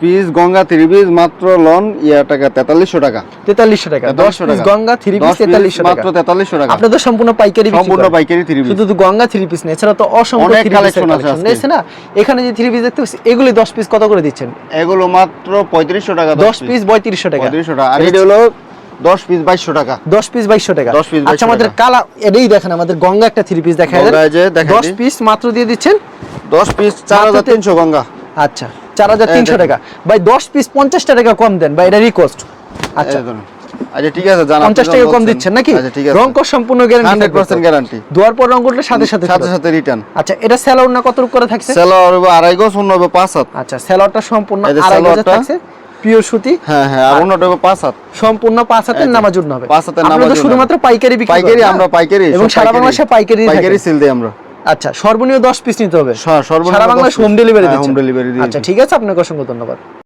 Piece Ganga 3 piece মাত্র loan টাকা 4300 টাকা। 4300 টাকা 10 পিস গঙ্গা 3 পিস 4300 টাকা মাত্র 4300 টাকা। আপনি তো সম্পূর্ণ পাইকারি বিক্রি সম্পূর্ণ পাইকারি 3 পিস। শুধু গঙ্গা 3 পিস না, এছাড়া তো অসংখ্য 3 পিস কালেকশন আছে না। এখানে যে 3 পিস দেখতে পাচ্ছি এগুলি 10 পিস কত করে দিচ্ছেন? এগুলো মাত্র 3500 টাকা। 10 পিস 3500 টাকা। 3500 টাকা। আর এটা হলো 10 পিস 2200 টাকা। 10 পিস 2200 টাকা। 10 পিস 2200 আচ্ছা আমাদের কালা এটাই দেখেন, আমাদের গঙ্গা একটা 3 পিস দেখায় দেন। 10 পিস মাত্র দিয়ে দিচ্ছেন 10 পিস 4300 গঙ্গা। আচ্ছা 4300 টাকা। ভাই 10 পিস 50 টাকা কম দেন ভাই, এটা রিকোয়েস্ট। আচ্ছা আচ্ছা ঠিক আছে, জানা 50 টাকা কম দিচ্ছেন নাকি? আচ্ছা ঠিক আছে। রং কোড সম্পূর্ণ গ্যারান্টি 100% গ্যারান্টি। দুয়ার পর রং কোডের সাথে সাথে রিটার্ন। আচ্ছা এটা সেলর না কত করে থাকছে? সেলর 2.5 গজ, অন্য 5 হাত। আচ্ছা সেলরটা সম্পূর্ণ 2.5 গজ থাকছে, পিওর সুতি। হ্যাঁ হ্যাঁ, আর অন্যটা 5 হাত। সম্পূর্ণ 5 হাতের নামাজ জন্য হবে। 5 হাতের নামাজ আমরা তো শুধুমাত্র পাইকারি বিক্রি করি। পাইকারি, আমরা পাইকারি এবং সারা বাংলাদেশে পাইকারি সেল দেই আমরা। আচ্ছা সর্বনিম্ন 10 পিস নিতে হবে। সর্বনিম্ন সারা বাংলাদেশ হোম ডেলিভারি দিচ্ছেন। হোম ডেলিভারি দিচ্ছি। আচ্ছা ঠিক আছে, আপনাকে অসংখ্য ধন্যবাদ।